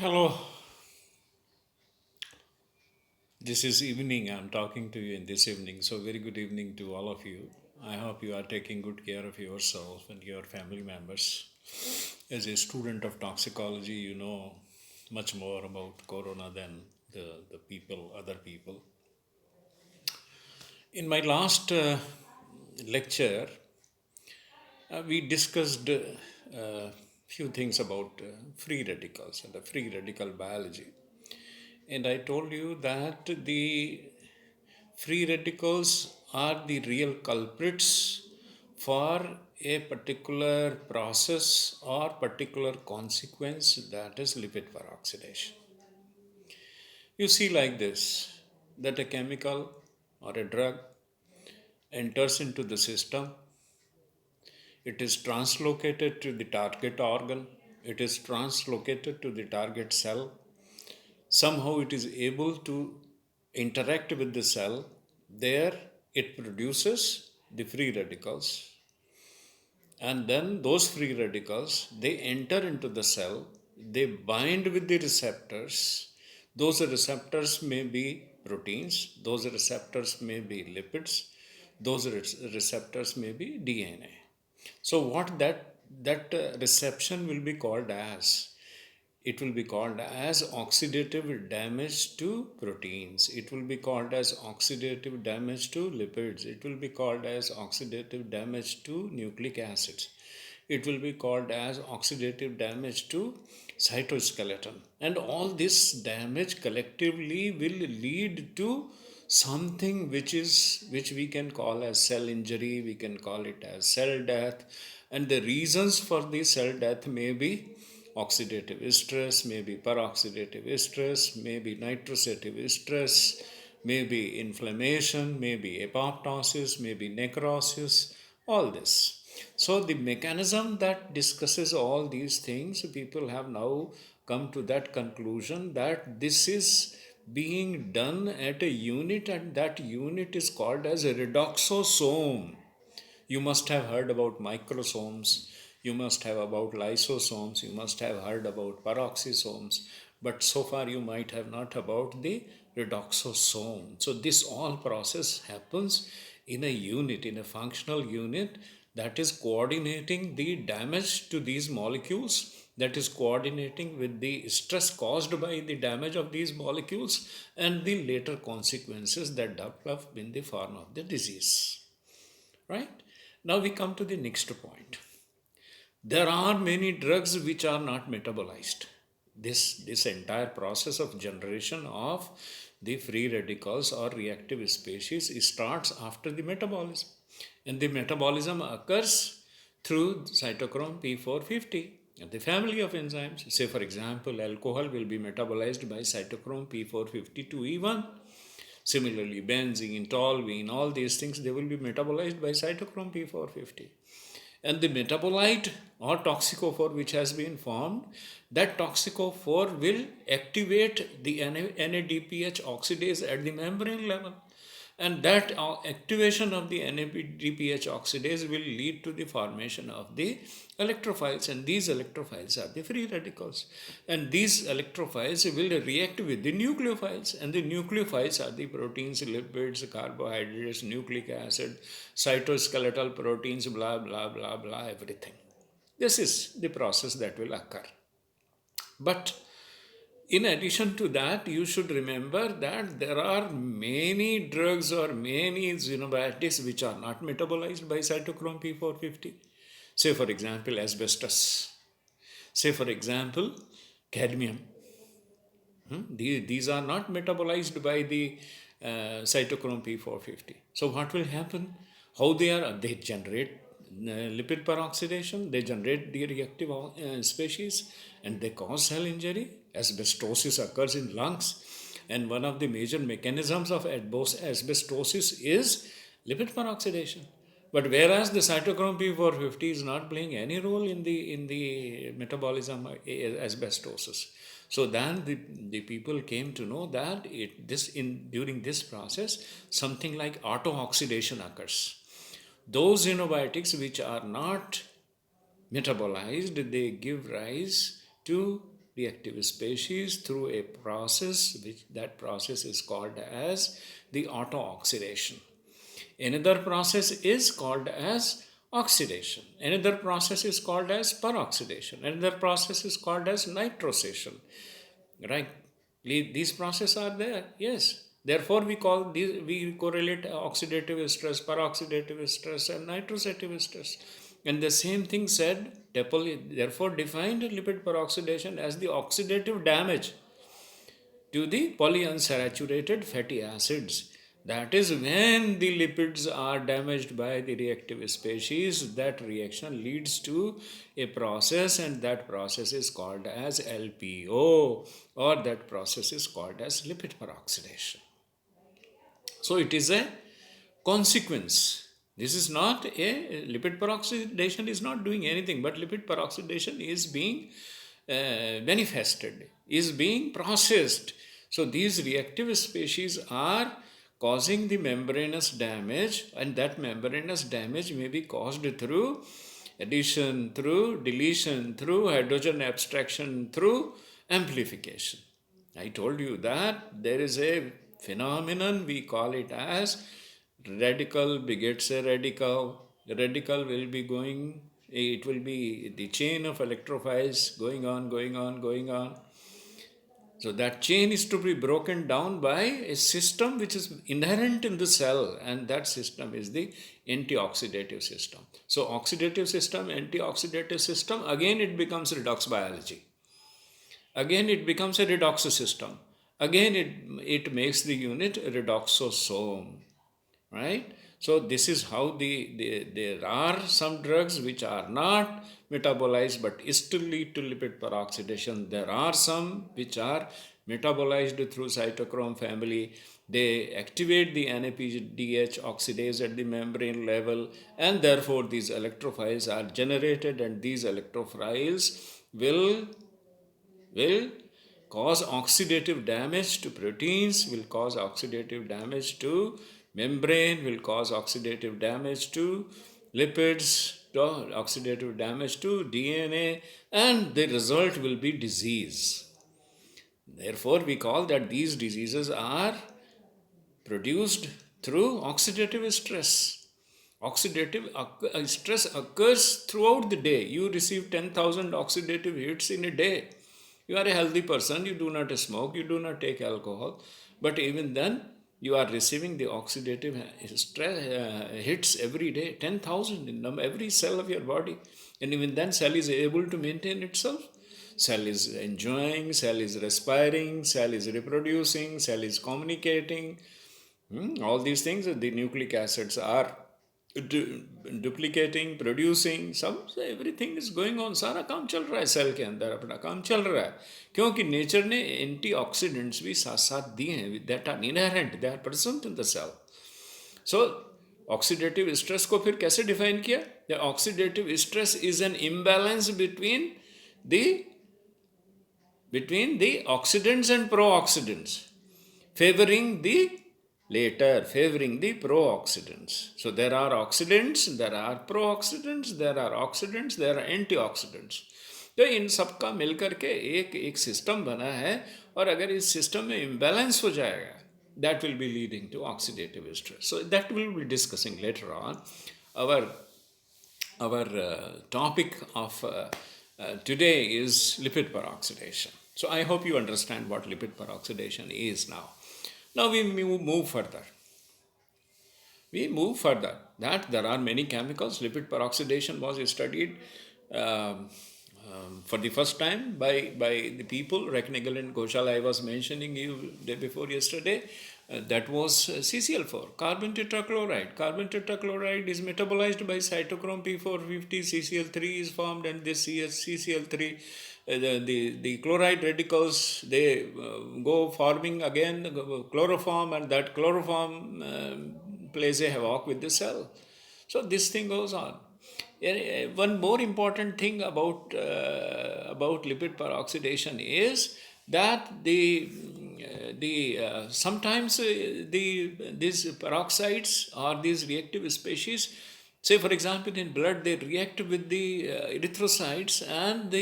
Hello, this is evening. I'm talking to you in this evening. So, very good evening to all of you. I hope you are taking good care of yourself and your family members. As a student of toxicology, you know much more about corona than the people, other people. In my last lecture, we discussed few things about free radicals and the free radical biology. And I told you that the free radicals are the real culprits for a particular process or particular consequence, that is lipid peroxidation. You see, like this, that a chemical or a drug enters into the system, it is translocated to the target organ, it is translocated to the target cell. Somehow it is able to interact with the cell. There it produces the free radicals, and then those free radicals, they enter into the cell, they bind with the receptors. Those receptors may be proteins, those receptors may be lipids, those receptors may be DNA. So what that reception will be called as, it will be called as oxidative damage to proteins, it will be called as oxidative damage to lipids, it will be called as oxidative damage to nucleic acids, it will be called as oxidative damage to cytoskeleton. And all this damage collectively will lead to something which we can call as cell injury, we can call it as cell death. And the reasons for the cell death may be oxidative stress, maybe peroxidative stress, maybe nitrosative stress, maybe inflammation, maybe apoptosis, maybe necrosis, all this. So, the mechanism that discusses all these things, people have now come to that conclusion that this is being done at a unit, and that unit is called as a redoxosome. You must have heard about microsomes, you must have about lysosomes, you must have heard about peroxisomes, but so far you might have not about the redoxosome. So this all process happens in a unit, in a functional unit, that is coordinating the damage to these molecules, that is coordinating with the stress caused by the damage of these molecules and the later consequences that develop in the form of the disease. Right? Now we come to the next point. There are many drugs which are not metabolized. This entire process of generation of the free radicals or reactive species starts after the metabolism. And the metabolism occurs through cytochrome P450 and the family of enzymes. Say, for example, alcohol will be metabolized by cytochrome P452E1. Similarly, benzene, toluene, all these things, they will be metabolized by cytochrome P450. And the metabolite or toxicophore which has been formed, that toxicophore will activate the NADPH oxidase at the membrane level. And that activation of the NADPH oxidase will lead to the formation of the electrophiles, and these electrophiles are the free radicals. And these electrophiles will react with the nucleophiles, and the nucleophiles are the proteins, lipids, carbohydrates, nucleic acid, cytoskeletal proteins, blah blah blah blah, everything. This is the process that will occur. But in addition to that, you should remember that there are many drugs or many xenobiotics which are not metabolized by cytochrome P450. Say, for example, asbestos. Say, for example, cadmium. These are not metabolized by the cytochrome P450. So, what will happen? How they are? They generate lipid peroxidation, they generate the reactive species, and they cause cell injury. Asbestosis occurs in lungs, and one of the major mechanisms of asbestosis is lipid peroxidation. But whereas the cytochrome P450 is not playing any role in the metabolism of asbestosis. So then the people came to know that during this process something like auto-oxidation occurs. Those xenobiotics which are not metabolized, they give rise to reactive species through a process, which that process is called as the auto-oxidation. Another process is called as oxidation. Another process is called as peroxidation. Another process is called as nitrosation. Right? These processes are there. Yes. Therefore, we correlate oxidative stress, peroxidative stress, and nitrosative stress. And the same thing said, therefore defined lipid peroxidation as the oxidative damage to the polyunsaturated fatty acids. That is when the lipids are damaged by the reactive species, that reaction leads to a process, and that process is called as LPO, or that process is called as lipid peroxidation. So it is a consequence. This is not a lipid peroxidation is not doing anything, but lipid peroxidation is being manifested, is being processed. So these reactive species are causing the membranous damage, and that membranous damage may be caused through addition, through deletion, through hydrogen abstraction, through amplification. I told you that there is a phenomenon, we call it as radical begets a radical. The radical will be going, it will be the chain of electrophiles going on, going on, going on. So that chain is to be broken down by a system which is inherent in the cell, and that system is the antioxidative system. So oxidative system, antioxidative system, again it becomes redox biology. Again it becomes a redox system. Again it makes the unit redoxosome. Right? So this is how there are some drugs which are not metabolized but still lead to lipid peroxidation. There are some which are metabolized through cytochrome family. They activate the NADPH oxidase at the membrane level, and therefore these electrophiles are generated, and these electrophiles will cause oxidative damage to proteins, will cause oxidative damage to membrane, will cause oxidative damage to lipids, oxidative damage to DNA, and the result will be disease. Therefore, we call that these diseases are produced through oxidative stress. Oxidative stress occurs throughout the day. You receive 10,000 oxidative hits in a day. You are a healthy person, you do not smoke, you do not take alcohol, but even then you are receiving the oxidative stress, hits every day, 10,000 in every cell of your body. And even then cell is able to maintain itself. Cell is enjoying, cell is respiring, cell is reproducing, cell is communicating. All these things, the nucleic acids are duplicating, producing, सब everything is going on. सारा काम चल रहा है cell के अंदर, अपना काम चल रहा है, क्योंकि नेचर ने एंटीऑक्सीडेंट्स भी साथ साथ दिए हैं, that are inherent, they are present in the cell. So oxidative stress को फिर कैसे डिफाइन किया? The oxidative stress is an imbalance between the oxidants and pro-oxidants, favoring the pro-oxidants. So there are oxidants, there are pro-oxidants, there are oxidants, there are antioxidants. तो इन सब का मिलकर के एक सिस्टम बना है, और अगर इस सिस्टम में इम्बैलेंस हो जाएगा, that will be leading to oxidative stress. So that we will be discussing later on. Our topic of today is lipid peroxidation. So I hope you understand what lipid peroxidation is now. Now we move further. That there are many chemicals. Lipid peroxidation was studied for the first time by the people, Recknagel and Ghoshal, I was mentioning you day before yesterday. That was CCl4, carbon tetrachloride. Carbon tetrachloride is metabolized by cytochrome P450, CCl3 is formed, and this CCl3, the chloride radicals, they go forming again chloroform, and that chloroform plays a havoc with the cell. So this thing goes on. One more important thing about lipid peroxidation is that sometimes these peroxides or these reactive species, say for example in blood, they react with the erythrocytes, and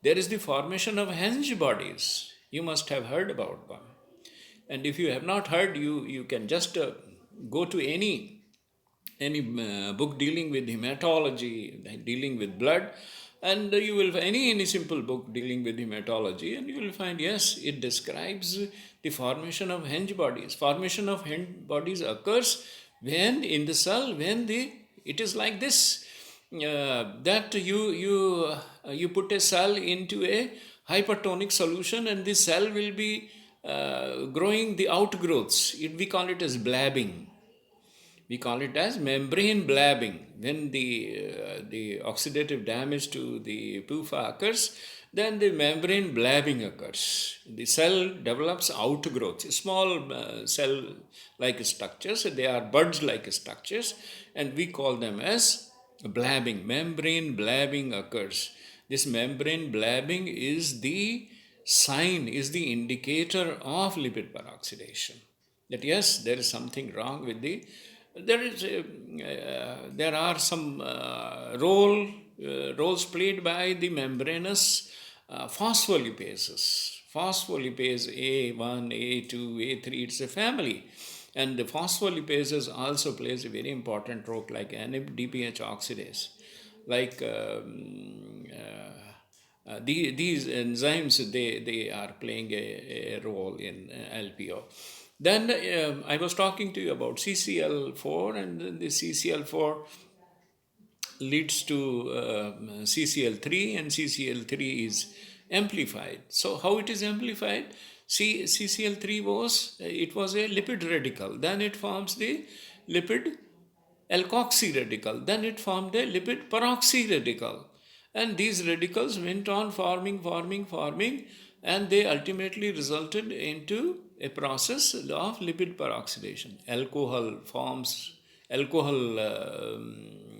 There is the formation of Henge bodies. You must have heard about them. And if you have not heard, you can just go to any book dealing with hematology, dealing with blood, and you will any simple book dealing with hematology, and you will find, yes, it describes the formation of Henge bodies. Formation of Henge bodies occurs when in the cell, when the it is like this, that you put a cell into a hypertonic solution, and the cell will be growing the outgrowths. We call it as blabbing. We call it as membrane blabbing. When the oxidative damage to the PUFA occurs, then the membrane blabbing occurs. The cell develops outgrowths, small cell-like structures. They are buds-like structures, and we call them as blabbing. Membrane blabbing occurs. This membrane blabbing is the sign, is the indicator of lipid peroxidation. That yes, there is something wrong with there are some roles played by the membranous phospholipases. Phospholipase A1, A2, A3, it's a family. And the phospholipases also plays a very important role, like NADPH oxidase, like these enzymes, they are playing a role in LPO. Then I was talking to you about CCl4, and the CCl4 leads to CCl3, and CCl3 is amplified. So how it is amplified? CCl3 was a lipid radical. Then it forms the lipid alkoxy radical. Then it formed a lipid peroxy radical. And these radicals went on forming, and they ultimately resulted into a process of lipid peroxidation. Alcohol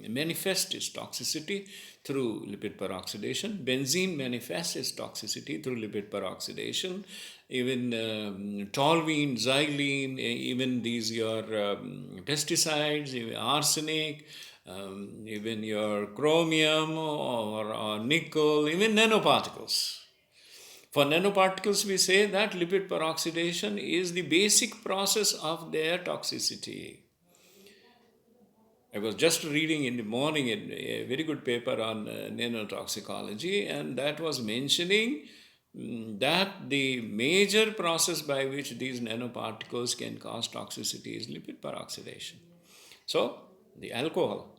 manifests its toxicity through lipid peroxidation. Benzene manifests its toxicity through lipid peroxidation. Even toluene, xylene, even these your pesticides, even arsenic, even your chromium or nickel, even nanoparticles. For nanoparticles, we say that lipid peroxidation is the basic process of their toxicity. I was just reading in the morning a very good paper on nanotoxicology, and that was mentioning that the major process by which these nanoparticles can cause toxicity is lipid peroxidation. So, the alcohol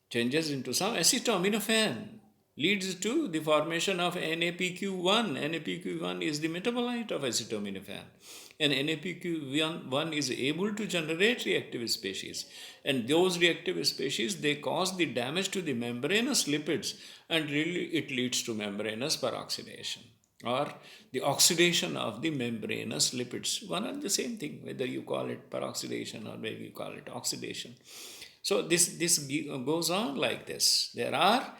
changes into some acetaminophen, leads to the formation of NAPQ1. NAPQ1 is the metabolite of acetaminophen. And NAPQ1 is able to generate reactive species. And those reactive species, they cause the damage to the membranous lipids, and really it leads to membranous peroxidation, or the oxidation of the membranous lipids. One and the same thing, whether you call it peroxidation or maybe you call it oxidation. So this goes on like this. There are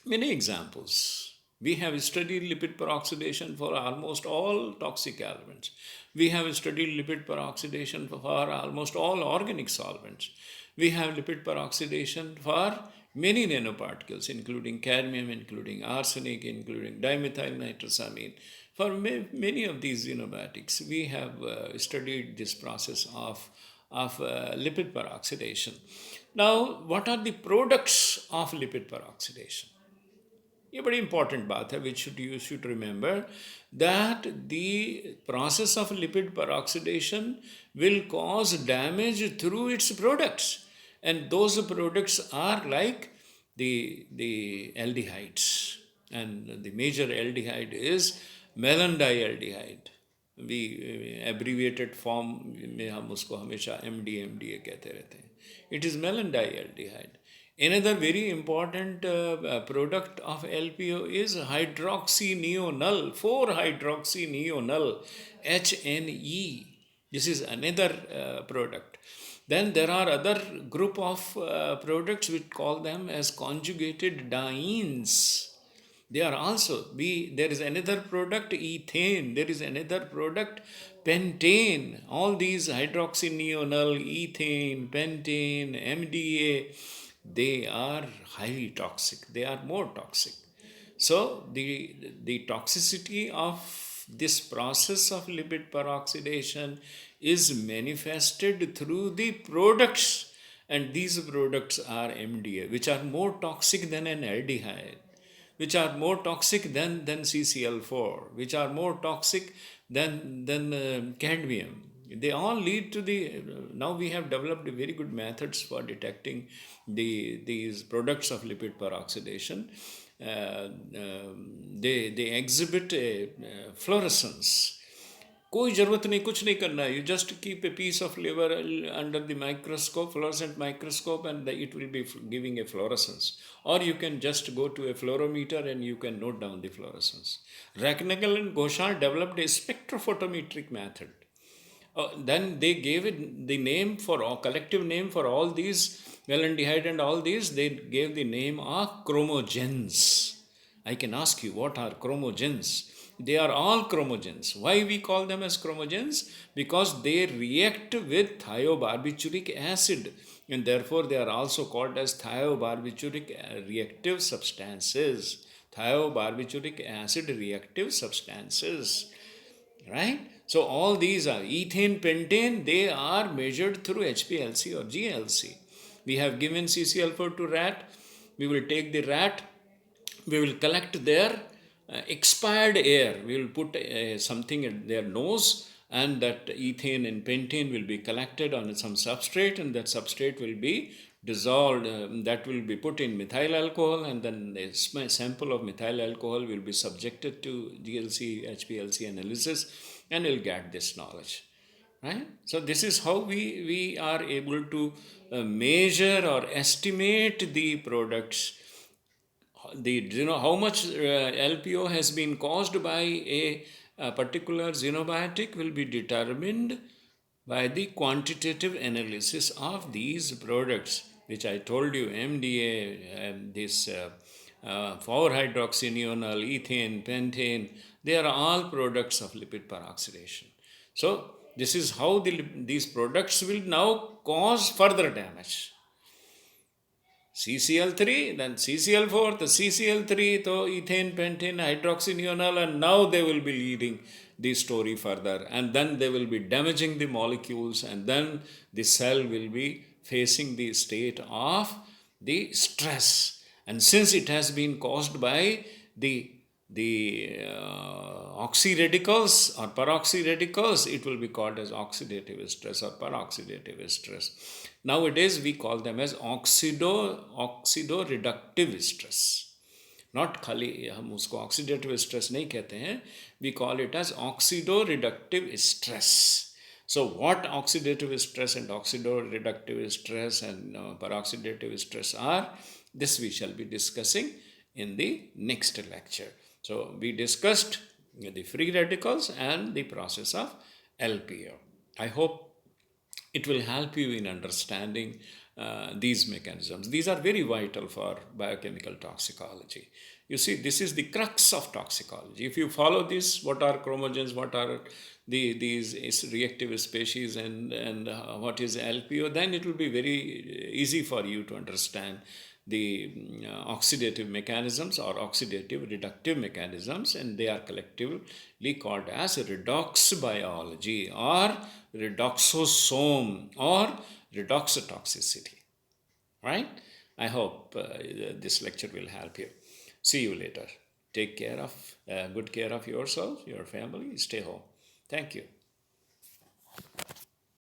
many examples. We have studied lipid peroxidation for almost all toxic elements. We have studied lipid peroxidation for almost all organic solvents. We have lipid peroxidation for many nanoparticles, including cadmium, including arsenic, including dimethylnitrosamine. For many of these xenobiotics, we have studied this process of lipid peroxidation. Now, what are the products of lipid peroxidation? A very important baat hai, which you should remember, that the process of lipid peroxidation will cause damage through its products. And those products are like the aldehydes. And the major aldehyde is melandialdehyde. We abbreviated form में हम उसको हमेशा MDA कहते रहते हैं. It is melandialdehyde. Another very important product of LPO is hydroxyneonal, 4-hydroxyneonal, HNE. This is another product. Then there are other group of products which call them as conjugated dienes. They are also, there is another product, ethane, there is another product, pentane. All these hydroxyneonal, ethane, pentane, MDA, they are highly toxic. They are more toxic. So the toxicity of this process of lipid peroxidation is manifested through the products, and these products are MDA, which are more toxic than an aldehyde, which are more toxic than CCl4, which are more toxic than cadmium. They all lead to the. Now we have developed very good methods for detecting these products of lipid peroxidation. They exhibit a fluorescence. कोई ज़रूरत नहीं, कुछ नहीं करना है. You just keep a piece of liver under the microscope, fluorescent microscope, and it will be giving a fluorescence. Or you can just go to a fluorometer and you can note down the fluorescence. Racknagel and Ghoshal developed a spectrophotometric method. Then they gave it the name for all, collective name for all these valendehyde and all these. They gave the name of chromogens. I can ask you, what are chromogens? They are all chromogens. Why we call them as chromogens? Because they react with thiobarbituric acid, and therefore they are also called as thiobarbituric reactive substances. Thiobarbituric acid reactive substances. Right? So all these are ethane, pentane, they are measured through HPLC or GLC. We have given CCl4 to rat. We will take the rat, we will collect their expired air. We will put something in their nose, and that ethane and pentane will be collected on some substrate, and that substrate will be dissolved. That will be put in methyl alcohol, and then a sample of methyl alcohol will be subjected to GLC, HPLC analysis, and we'll get this knowledge. Right? So this is how we are able to measure or estimate the products. How much LPO has been caused by a particular xenobiotic will be determined by the quantitative analysis of these products, which I told you, MDA, this 4-hydroxynonal, ethane, pentane, they are all products of lipid peroxidation. So this is how these products will now cause further damage. CCl3, then CCl4, the CCl3, so ethane, pentane, hydroxynonal, and now they will be leading the story further, and then they will be damaging the molecules, and then the cell will be facing the state of the stress. And since it has been caused by the oxyradicals or peroxyradicals, it will be called as oxidative stress or peroxidative stress. Nowadays we call them as oxidoreductive stress. Not खाली हम उसको oxidative stress नहीं कहते हैं, we call it as oxidoreductive stress. So what oxidative stress and oxidoreductive stress and peroxidative stress are, this we shall be discussing in the next lecture. So we discussed the free radicals and the process of LPO. I hope it will help you in understanding these mechanisms. These are very vital for biochemical toxicology. You see, this is the crux of toxicology. If you follow this, what are chromogens, what are these reactive species, and what is LPO, then it will be very easy for you to understand the oxidative mechanisms or oxidative reductive mechanisms, and they are collectively called as redox biology or redoxosome or redoxotoxicity. Right? I hope this lecture will help you. See you later. Take care of, good care of yourself, your family. Stay home. Thank you.